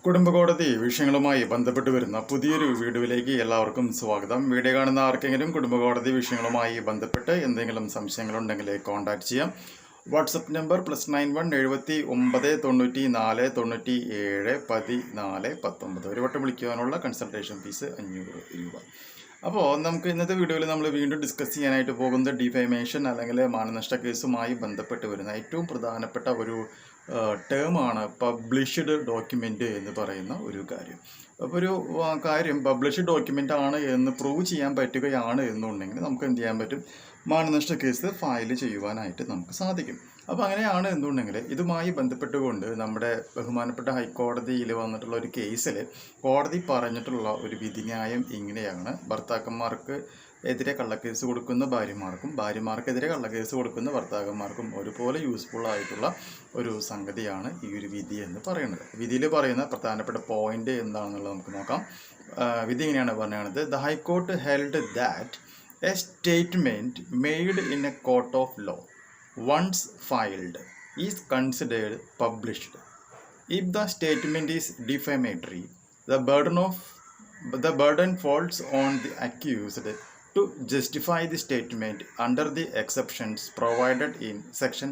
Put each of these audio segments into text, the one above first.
കുടുംബകോടതി വിഷയങ്ങളുമായി ബന്ധപ്പെട്ട് വരുന്ന പുതിയൊരു വീഡിയോയിലേക്ക് എല്ലാവർക്കും സ്വാഗതം. വീഡിയോ കാണുന്ന ആർക്കെങ്കിലും കുടുംബകോടതി വിഷയങ്ങളുമായി ബന്ധപ്പെട്ട് എന്തെങ്കിലും സംശയങ്ങളുണ്ടെങ്കിൽ കോൺടാക്ട് ചെയ്യാം. WhatsApp number +91 79 94 97 14 19. ഒരു വട്ടം വിളിക്കുവാനുള്ള കൺസൾട്ടേഷൻ ഫീസ് 500 രൂപ. അപ്പോൾ നമുക്ക് ഇന്നത്തെ വീഡിയോയിൽ നമ്മൾ വീണ്ടും ഡിസ്കസ് ചെയ്യാനായിട്ട് പോകുന്നത് ഡിഫേമേഷൻ അല്ലെങ്കിൽ മാനനഷ്ട കേസുമായി ബന്ധപ്പെട്ട് വരുന്ന ഏറ്റവും പ്രധാനപ്പെട്ട ഒരു ടേമാണ് പബ്ലിഷ്ഡ് ഡോക്യുമെൻ്റ് എന്ന് പറയുന്ന ഒരു കാര്യം. അപ്പോൾ ഒരു കാര്യം പബ്ലിഷ്ഡ് ഡോക്യുമെൻ്റ് ആണ് എന്ന് പ്രൂവ് ചെയ്യാൻ പറ്റുകയാണ് എന്നുണ്ടെങ്കിൽ നമുക്ക് എന്ത് ചെയ്യാൻ പറ്റും? മാനനഷ്ട കേസ് ഫയൽ ചെയ്യുവാനായിട്ട് നമുക്ക് സാധിക്കും. അപ്പോൾ അങ്ങനെയാണ് എന്നുണ്ടെങ്കിൽ ഇതുമായി ബന്ധപ്പെട്ടുകൊണ്ട് നമ്മുടെ ബഹുമാനപ്പെട്ട ഹൈക്കോടതിയിൽ വന്നിട്ടുള്ള ഒരു കേസിൽ കോടതി പറഞ്ഞിട്ടുള്ള ഒരു വിധിന്യായം ഇങ്ങനെയാണ്: ഭർത്താക്കന്മാർക്ക് എതിരെ കള്ളക്കേസ് കൊടുക്കുന്ന ഭാര്യമാർക്കും ഭാര്യമാർക്കെതിരെ കള്ളക്കേസ് കൊടുക്കുന്ന ഭർത്താക്കന്മാർക്കും ഒരുപോലെ യൂസ്ഫുൾ ആയിട്ടുള്ള ഒരു സംഗതിയാണ് ഈ ഒരു വിധി എന്ന് പറയുന്നത്. വിധിയിൽ പറയുന്ന പ്രധാനപ്പെട്ട പോയിന്റ് എന്താണെന്നുള്ളത് നമുക്ക് നോക്കാം. വിധി ഇങ്ങനെയാണ് പറയുന്നത്: the high court held that a statement made in a court of law once filed is considered published. If the statement is defamatory, the burden falls on the accused to justify the statement under the exceptions provided in section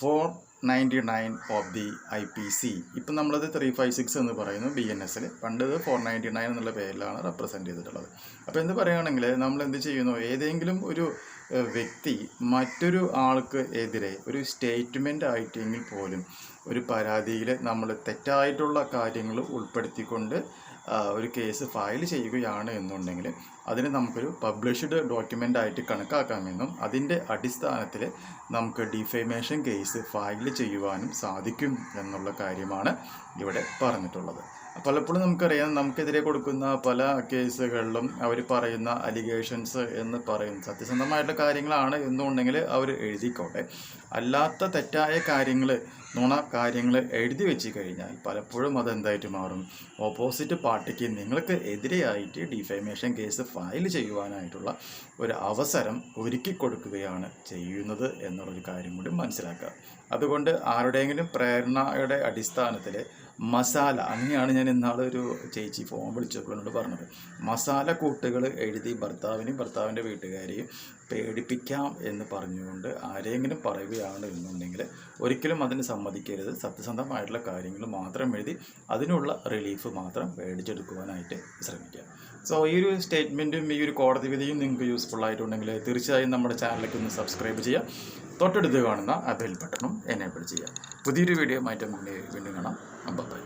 499 of the IPC. ഇപ്പം നമ്മളത് 356 എന്ന് പറയുന്നു BNSൽ. പണ്ട് 499 എന്നുള്ള പേരിലാണ് represent ചെയ്തിട്ടുള്ളത്. അപ്പോൾ എന്ത് പറയുകയാണെങ്കിൽ നമ്മൾ എന്ത് ചെയ്യുന്നു? ഏതെങ്കിലും ഒരു വ്യക്തി മറ്റൊരു ആൾക്ക് എതിരെ ഒരു സ്റ്റേറ്റ്മെൻ്റ് ആയിട്ടെങ്കിൽ പോലും ഒരു പരാതിയിൽ നമ്മൾ തെറ്റായിട്ടുള്ള കാര്യങ്ങൾ ഉൾപ്പെടുത്തിക്കൊണ്ട് ഒരു കേസ് ഫയൽ ചെയ്യുകയാണ് എന്നുണ്ടെങ്കിൽ അതിന് നമുക്കൊരു പബ്ലിഷ്ഡ് ഡോക്യുമെൻ്റ് ആയിട്ട് കണക്കാക്കാമെന്നും അതിൻ്റെ അടിസ്ഥാനത്തിൽ നമുക്ക് ഡിഫേമേഷൻ കേസ് ഫയൽ ചെയ്യുവാനും സാധിക്കും എന്നുള്ള കാര്യമാണ് ഇവിടെ പറഞ്ഞിട്ടുള്ളത്. പലപ്പോഴും നമുക്കറിയാം, നമുക്കെതിരെ കൊടുക്കുന്ന പല കേസുകളിലും അവർ പറയുന്ന അലിഗേഷൻസ് എന്ന് പറയുന്നത് സത്യസന്ധമായിട്ടുള്ള കാര്യങ്ങളാണ് എന്നുണ്ടെങ്കിൽ അവർ എഴുതിക്കോട്ടെ. അല്ലാത്ത തെറ്റായ കാര്യങ്ങൾ, നുണ കാര്യങ്ങൾ എഴുതി വെച്ച് കഴിഞ്ഞാൽ പലപ്പോഴും അതെന്തായിട്ട് മാറും? ഓപ്പോസിറ്റ് പാർട്ടിക്ക് നിങ്ങൾക്ക് എതിരെയായിട്ട് ഡിഫേമേഷൻ കേസ് ഫയൽ ചെയ്യുവാനായിട്ടുള്ള ഒരു അവസരം ഒരുക്കി കൊടുക്കുകയാണ് ചെയ്യുന്നത് എന്നുള്ളൊരു കാര്യം കൂടി മനസ്സിലാക്കുക. അതുകൊണ്ട് ആരുടെയെങ്കിലും പ്രേരണയുടെ അടിസ്ഥാനത്തിൽ മസാല, അങ്ങനെയാണ് ഞാൻ ഇന്നാളൊരു ചേച്ചി ഫോൺ വിളിച്ചപ്പോഴോട് പറഞ്ഞത്, മസാല കൂട്ടുകൾ എഴുതി ഭർത്താവിൻ്റെ വീട്ടുകാരെയും പേടിപ്പിക്കാം എന്ന് പറഞ്ഞുകൊണ്ട് ആരെങ്കിലും പറയുകയാണ് എന്നുണ്ടെങ്കിൽ ഒരിക്കലും അതിന് സമ്മതിക്കരുത്. സത്യസന്ധമായിട്ടുള്ള കാര്യങ്ങൾ മാത്രം എഴുതി അതിനുള്ള റിലീഫ് മാത്രം മേടിച്ചെടുക്കുവാനായിട്ട് ശ്രമിക്കുക. സോ ഈ ഒരു സ്റ്റേറ്റ്മെൻറ്റും ഈ ഒരു കോടതി വിധിയും നിങ്ങൾക്ക് യൂസ്ഫുൾ ആയിട്ടുണ്ടെങ്കിൽ തീർച്ചയായും നമ്മുടെ ചാനലിലേക്ക് ഒന്ന് സബ്സ്ക്രൈബ് ചെയ്യുക. തൊട്ടടുത്ത് കാണുന്ന ആ ബെൽ ബട്ടണും എനേബിൾ ചെയ്യുക. പുതിയൊരു വീഡിയോ ആയിട്ട് വീണ്ടും കാണാം. ബൈ.